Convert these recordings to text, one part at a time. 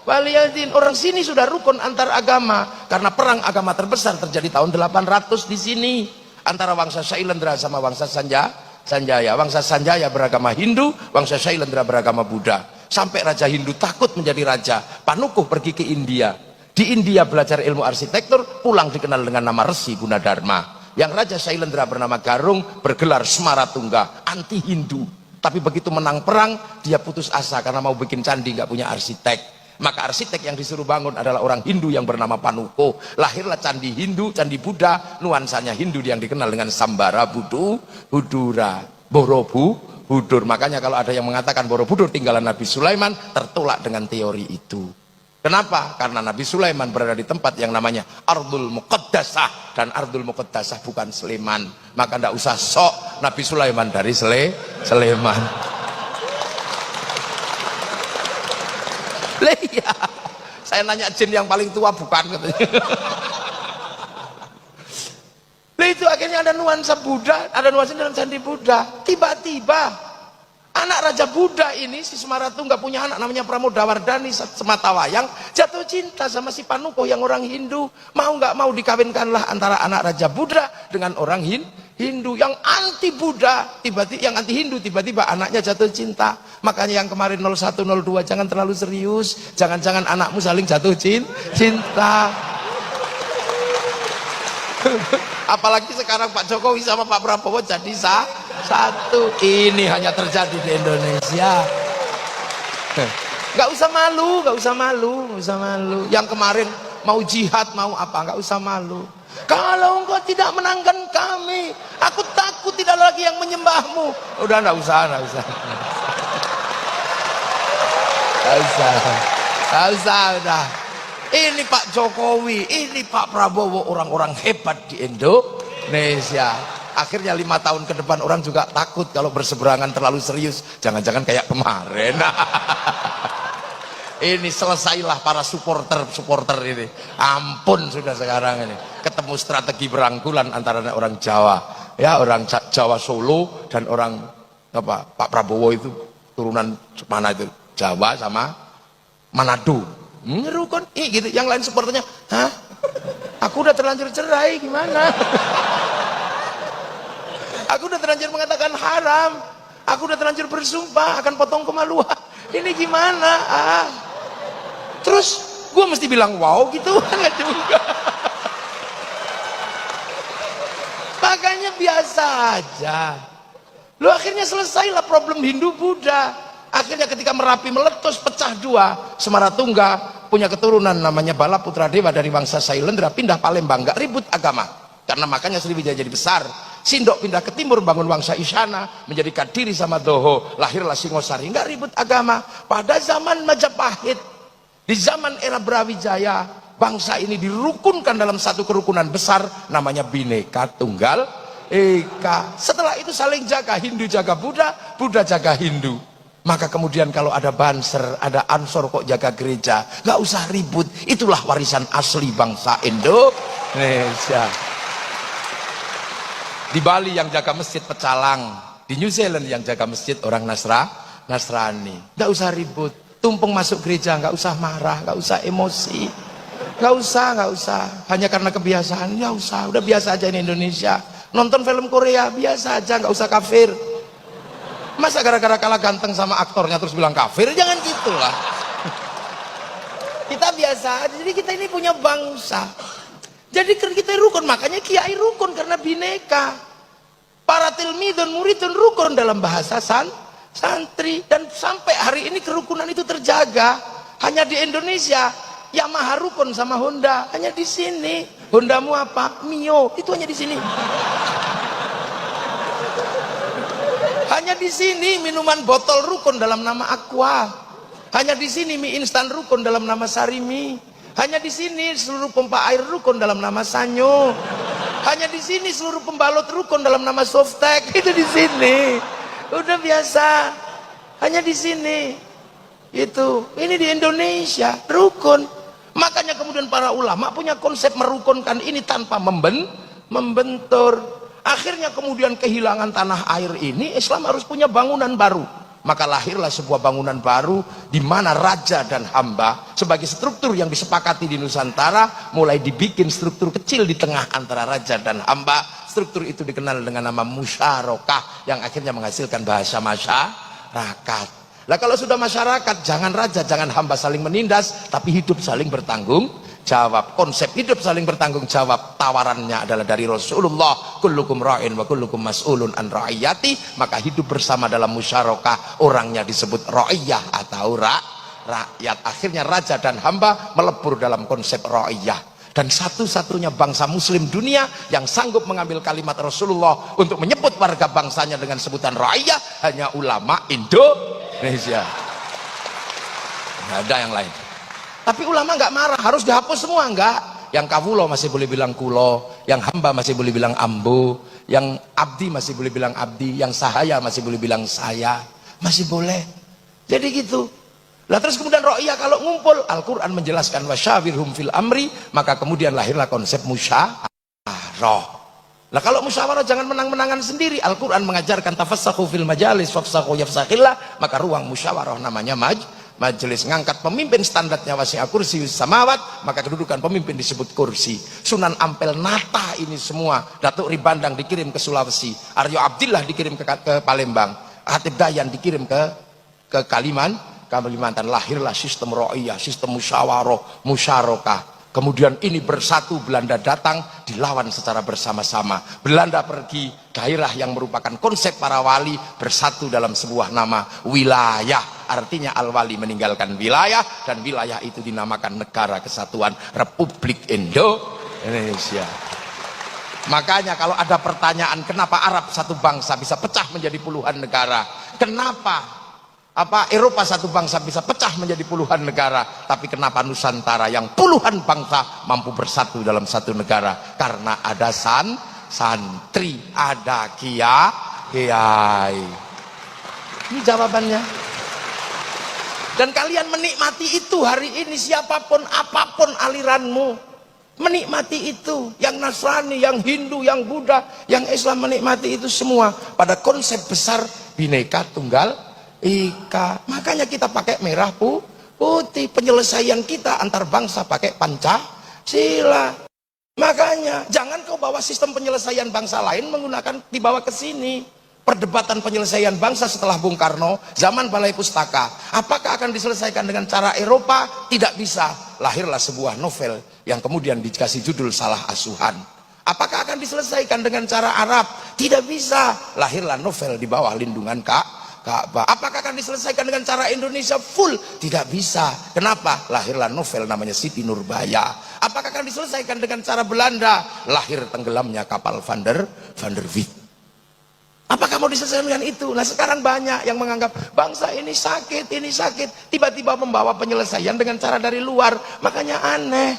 waliyadin. Orang sini sudah rukun antar agama karena perang agama terbesar terjadi tahun 800 di sini antara Wangsa Shailendra sama Wangsa Sanjaya. Wangsa Sanjaya beragama Hindu, Wangsa Shailendra beragama Buddha. Sampai Raja Hindu takut menjadi raja. Panukuh pergi ke India. Di India belajar ilmu arsitektur, pulang dikenal dengan nama Resi Gunadarma. Yang Raja Shailendra bernama Garung bergelar Smaratungga, anti Hindu. Tapi begitu menang perang, dia putus asa karena mau bikin candi nggak punya arsitek. Maka arsitek yang disuruh bangun adalah orang Hindu yang bernama Panuko. Lahirlah candi Hindu, candi Buddha, nuansanya Hindu yang dikenal dengan Sambara Budura, Borobudur. Makanya kalau ada yang mengatakan Borobudur tinggalan Nabi Sulaiman, tertolak dengan teori itu. Kenapa? Karena Nabi Sulaiman berada di tempat yang namanya Ardul Muqaddasah, dan Ardul Muqaddasah bukan Sleman. Maka tidak usah sok Nabi Sulaiman dari Sleman. Iya, saya nanya jin yang paling tua bukan katanya. Itu akhirnya ada nuansa Buddha, ada nuansa dalam candi Buddha. Tiba-tiba anak Raja Buddha ini, si Smaratungga punya anak namanya Pramodawardhani Sematawayang, jatuh cinta sama si Panuko yang orang Hindu. Mau nggak mau dikawinkanlah antara anak Raja Buddha dengan orang Hindu yang anti Buddha, yang anti Hindu, tiba-tiba anaknya jatuh cinta. Makanya yang kemarin 0102 jangan terlalu serius, jangan-jangan anakmu saling jatuh cinta. Apalagi sekarang Pak Jokowi sama Pak Prabowo jadi satu. Ini hanya terjadi di Indonesia. Nggak usah malu, nggak usah malu, nggak usah malu. Yang kemarin mau jihad, mau apa, nggak usah malu. Kalau engkau tidak menangkan kami, aku takut tidak lagi yang menyembahmu. Udah nggak usah, nggak usah. Nggak usah, udah. Ini Pak Jokowi, ini Pak Prabowo, orang-orang hebat di Indonesia. Akhirnya 5 tahun ke depan orang juga takut kalau berseberangan terlalu serius. Jangan-jangan kayak kemarin. Ini selesailah para supporter ini. Ampun sudah sekarang ini. Ketemu strategi berangkulan antara orang Jawa, ya orang Jawa Solo dan orang apa Pak Prabowo itu turunan mana itu Jawa sama Manado. Rukun, gitu. Yang lain supporternya, hah? Aku udah terlanjur cerai, gimana? Aku udah terlanjur mengatakan haram. Aku udah terlanjur bersumpah akan potong kemaluan. Ini gimana? Terus gue mesti bilang wow gitu? Enggak juga. Makanya biasa aja. Lo akhirnya selesailah problem Hindu Buddha. Akhirnya ketika Merapi meletus pecah dua, Smaratungga punya keturunan namanya Bala Putra Dewa dari Wangsa Shailendra pindah Palembang, nggak ribut agama. Karena makanya Sriwijaya jadi besar. Sindok pindah ke timur bangun Wangsa Isyana, menjadi Kadiri sama Doho, lahirlah Singosari, nggak ribut agama. Pada zaman Majapahit, di zaman era Brawijaya, bangsa ini dirukunkan dalam satu kerukunan besar namanya Bhinneka Tunggal Ika. Setelah itu saling jaga, Hindu jaga Buddha, Buddha jaga Hindu. Maka kemudian kalau ada Banser, ada Ansor kok jaga gereja, nggak usah ribut. Itulah warisan asli bangsa Indonesia. Di Bali yang jaga masjid pecalang, di New Zealand yang jaga masjid orang Nasrani. Nggak usah ribut, tumpeng masuk gereja, nggak usah marah, nggak usah emosi, nggak usah. Hanya karena kebiasaan, nggak usah. Udah biasa aja ini Indonesia. Nonton film Korea biasa aja, nggak usah kafir. Masa gara-gara kalah ganteng sama aktornya terus bilang kafir? Jangan gitulah. Kita biasa aja. Jadi kita ini punya bangsa. Jadi kita rukun, makanya kiai rukun karena bineka. Para tilmidun muridun rukun dalam bahasa santri, dan sampai hari ini kerukunan itu terjaga. Hanya di Indonesia Yamaha rukun sama Honda, hanya di sini. Hondamu apa? Mio, itu hanya di sini. Hanya di sini minuman botol rukun dalam nama Aqua. Hanya di sini mie instan rukun dalam nama Sarimi. Hanya di sini seluruh pompa air rukun dalam nama Sanyo. Hanya di sini seluruh pembalut rukun dalam nama Softek. Itu di sini. Udah biasa. Hanya di sini. Itu. Ini di Indonesia rukun. Makanya kemudian para ulama punya konsep merukunkan ini tanpa membentur. Akhirnya kemudian kehilangan tanah air ini, Islam harus punya bangunan baru. maka lahirlah sebuah bangunan baru di mana raja dan hamba sebagai struktur yang disepakati di Nusantara mulai dibikin struktur kecil di tengah antara raja dan hamba. Struktur itu dikenal dengan nama musyarakah yang akhirnya menghasilkan bahasa masyarakat. Lah kalau sudah masyarakat, jangan raja, jangan hamba saling menindas, tapi hidup saling bertanggung jawab. Konsep hidup saling bertanggung jawab tawarannya adalah dari Rasulullah, kullukum ra'in wa kullukum mas'ulun an ra'iyati. Maka hidup bersama dalam musyarakah, orangnya disebut ra'iyah atau rakyat. Akhirnya raja dan hamba melebur dalam konsep ra'iyah. Dan satu-satunya bangsa muslim dunia yang sanggup mengambil kalimat Rasulullah untuk menyebut warga bangsanya dengan sebutan ra'iyah hanya ulama Indonesia. Nggak ada yang lain. Tapi ulama nggak marah, harus dihapus semua, enggak. Yang kawulo masih boleh bilang kulo, yang hamba masih boleh bilang ambu, yang abdi masih boleh bilang abdi, yang sahaya masih boleh bilang saya, masih boleh. Jadi gitu. Lah terus kemudian ro'iyah kalau ngumpul, Al-Quran menjelaskan wasyawirhum fil amri, maka kemudian lahirlah konsep musyawarah. Lah kalau musyawarah jangan menang-menangan sendiri. Al-Quran mengajarkan tafassahu fil majalis wafsahu yafsahillah, maka ruang musyawarah namanya majelis. Ngangkat pemimpin standarnya wasi'a kursiyyus samawat, maka kedudukan pemimpin disebut kursi. Sunan Ampel nata ini semua. Datuk Ribandang dikirim ke Sulawesi, Aryo Abdillah dikirim ke Palembang, Hatib Dayan dikirim ke Kalimantan. Lahirlah sistem ro'iyah, sistem musyawarah, musyarakah. Kemudian ini bersatu, Belanda datang, dilawan secara bersama-sama. Belanda pergi, daerah yang merupakan konsep para wali bersatu dalam sebuah nama wilayah. Artinya al-wali meninggalkan wilayah, dan wilayah itu dinamakan Negara Kesatuan Republik Indonesia. Makanya kalau ada pertanyaan kenapa Arab satu bangsa bisa pecah menjadi puluhan negara, kenapa Eropa satu bangsa bisa pecah menjadi puluhan negara, tapi kenapa Nusantara yang puluhan bangsa mampu bersatu dalam satu negara? Karena ada santri, ada kiai. Ini jawabannya. Dan kalian menikmati itu hari ini, siapapun apapun aliranmu, menikmati itu. Yang Nasrani, yang Hindu, yang Buddha, yang Islam menikmati itu semua pada konsep besar Bhinneka Tunggal Ika. Makanya kita pakai merah putih. Penyelesaian kita antar bangsa pakai Pancasila. Makanya jangan kau bawa sistem penyelesaian bangsa lain menggunakan dibawa ke sini. Perdebatan penyelesaian bangsa setelah Bung Karno zaman Balai Pustaka, apakah akan diselesaikan dengan cara Eropa? Tidak bisa. Lahirlah sebuah novel yang kemudian dikasih judul Salah Asuhan. Apakah akan diselesaikan dengan cara Arab? Tidak bisa. Lahirlah novel di bawah lindungan Ka'bah. Apakah akan diselesaikan dengan cara Indonesia full? Tidak bisa. Kenapa? Lahirlah novel namanya Siti Nurbaya. Apakah akan diselesaikan dengan cara Belanda? Lahir tenggelamnya kapal Van der Wijk. Apakah mau diselesaikan dengan itu? Nah sekarang banyak yang menganggap bangsa ini sakit, tiba-tiba membawa penyelesaian dengan cara dari luar. Makanya aneh.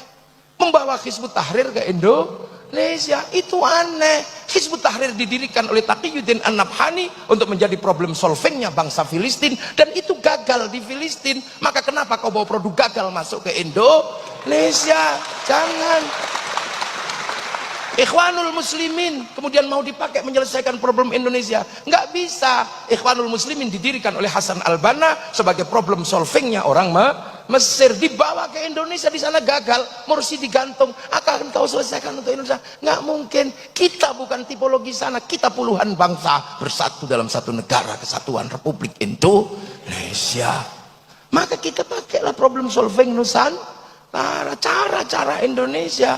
Membawa Hizbut Tahrir ke Indonesia itu aneh. Hizbut Tahrir didirikan oleh Taqiyuddin An-Nabhani untuk menjadi problem solvingnya bangsa Filistin, dan itu gagal di Filistin. Maka kenapa kau bawa produk gagal masuk ke Indonesia? Jangan. Ikhwanul Muslimin kemudian mau dipakai menyelesaikan problem Indonesia, nggak bisa. Ikhwanul Muslimin didirikan oleh Hasan Al-Banna sebagai problem solvingnya orang Mesir, dibawa ke Indonesia, di sana gagal, Mursi digantung. Akan kau selesaikan untuk Indonesia? Nggak mungkin. Kita bukan tipologi sana, kita puluhan bangsa bersatu dalam satu negara kesatuan Republik Indonesia. Maka kita pakailah problem solving Nusantara, cara-cara Indonesia.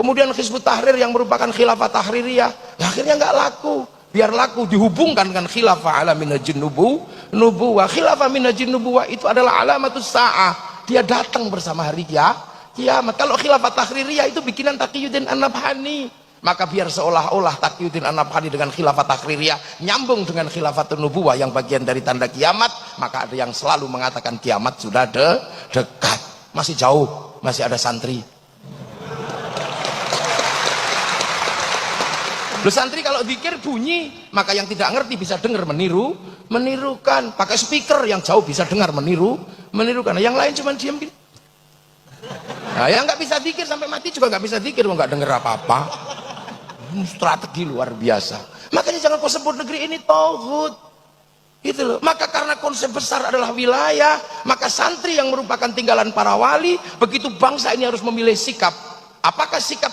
Kemudian Hizbut Tahrir yang merupakan khilafah tahririyah, akhirnya nggak laku. Biar laku dihubungkan dengan khilafah ala minajin nubuwah. Khilafah minajin nubuwah itu adalah alamatus sa'ah. Dia datang bersama hari kiamat. Kalau khilafah tahririyah itu bikinan Taqiyuddin An-Nabhani. Maka biar seolah-olah Taqiyuddin An-Nabhani dengan khilafah tahririyah nyambung dengan khilafah nubuwah yang bagian dari tanda kiamat. Maka ada yang selalu mengatakan kiamat sudah dekat. Masih jauh, masih ada santri. Lu santri kalau zikir bunyi, maka yang tidak ngerti bisa dengar menirukan. Pakai speaker yang jauh bisa dengar menirukan. Yang lain cuma diam gini. Nah, yang nggak bisa zikir sampai mati juga nggak bisa zikir, nggak dengar apa-apa. Strategi luar biasa. Makanya jangan kau sebut negeri ini tauhid. Gitu loh. Maka karena konsep besar adalah wilayah, maka santri yang merupakan tinggalan para wali, begitu bangsa ini harus memilih sikap. Apakah sikap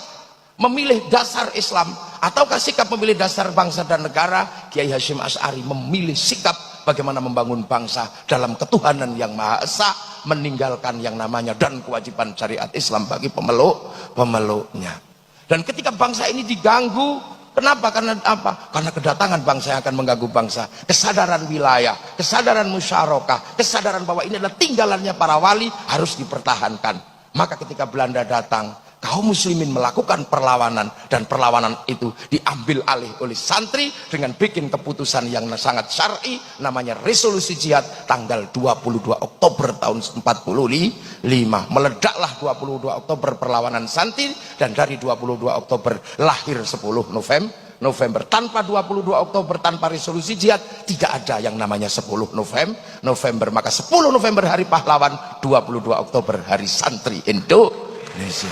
memilih dasar Islam ataukah sikap memilih dasar bangsa dan negara? Kiai Hasyim Asy'ari memilih sikap bagaimana membangun bangsa dalam ketuhanan yang Maha Esa, meninggalkan yang namanya dan kewajiban syariat Islam bagi pemeluknya. Dan ketika bangsa ini diganggu, kenapa? Karena apa? Karena kedatangan bangsa yang akan mengganggu bangsa. Kesadaran wilayah, kesadaran musyarakah, kesadaran bahwa ini adalah tinggalannya para wali harus dipertahankan. Maka ketika Belanda datang, kaum muslimin melakukan perlawanan, dan perlawanan itu diambil alih oleh santri dengan bikin keputusan yang sangat syar'i, namanya resolusi jihad tanggal 22 Oktober tahun 45. Meledaklah 22 Oktober perlawanan santri, dan dari 22 Oktober lahir 10 November. Tanpa 22 Oktober, tanpa resolusi jihad, tidak ada yang namanya 10 November. Maka 10 November hari pahlawan, 22 Oktober hari santri Indonesia.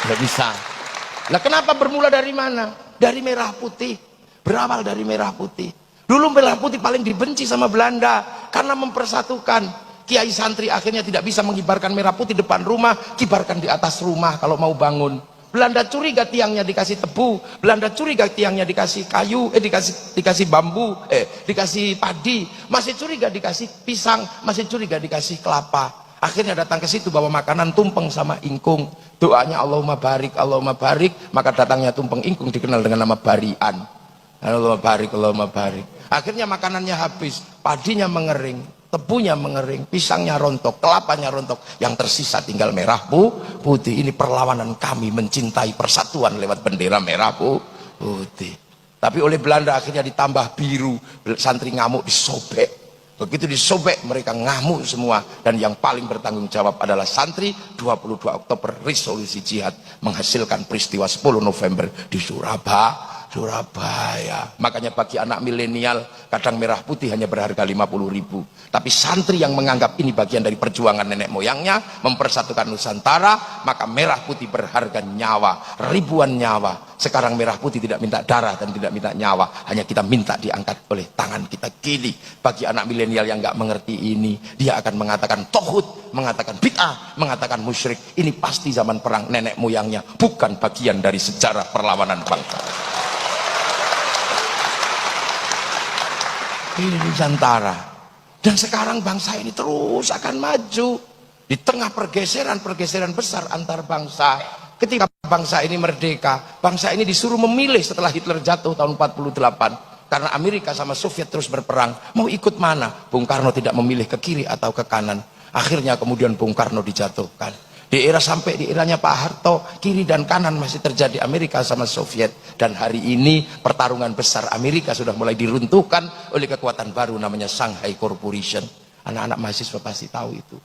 Nggak bisa. Nah, kenapa bermula dari mana? Dari merah putih. Berawal dari merah putih. Dulu merah putih paling dibenci sama Belanda karena mempersatukan. Kiai santri akhirnya tidak bisa mengibarkan merah putih depan rumah, kibarkan di atas rumah kalau mau bangun. Belanda curiga tiangnya dikasih tebu, Belanda curiga tiangnya dikasih kayu, dikasih bambu, dikasih padi, masih curiga dikasih pisang, masih curiga dikasih kelapa. Akhirnya datang ke situ bawa makanan tumpeng sama ingkung. Doanya Allahumma barik, Allahumma barik, maka datangnya tumpeng ingkung dikenal dengan nama barian. Allahumma barik, Allahumma barik. Akhirnya makanannya habis, padinya mengering, tebunya mengering, pisangnya rontok, kelapanya rontok, yang tersisa tinggal merah putih. Ini perlawanan kami mencintai persatuan lewat bendera merah putih. Tapi oleh Belanda akhirnya ditambah biru, santri ngamuk disobek. Begitu disobek mereka ngamuk semua, dan yang paling bertanggung jawab adalah santri. 22 Oktober resolusi jihad menghasilkan peristiwa 10 November di Surabaya. Makanya bagi anak milenial kadang merah putih hanya berharga 50.000, tapi santri yang menganggap ini bagian dari perjuangan nenek moyangnya mempersatukan Nusantara, maka merah putih berharga nyawa, ribuan nyawa. Sekarang merah putih tidak minta darah dan tidak minta nyawa, hanya kita minta diangkat oleh tangan kita kiri. Bagi anak milenial yang nggak mengerti ini, dia akan mengatakan tauhid, mengatakan bid'ah, mengatakan musyrik. Ini pasti zaman perang nenek moyangnya, bukan bagian dari sejarah perlawanan bangsa. Ini Nusantara. Dan sekarang bangsa ini terus akan maju di tengah pergeseran besar antar bangsa. Ketika bangsa ini merdeka, bangsa ini disuruh memilih setelah Hitler jatuh tahun 48, karena Amerika sama Soviet terus berperang, mau ikut mana? Bung Karno tidak memilih ke kiri atau ke kanan. Akhirnya kemudian Bung Karno dijatuhkan. Sampai di eranya Pak Harto, kiri dan kanan masih terjadi Amerika sama Soviet. Dan hari ini pertarungan besar Amerika sudah mulai diruntuhkan oleh kekuatan baru namanya Shanghai Corporation. Anak-anak mahasiswa pasti tahu itu.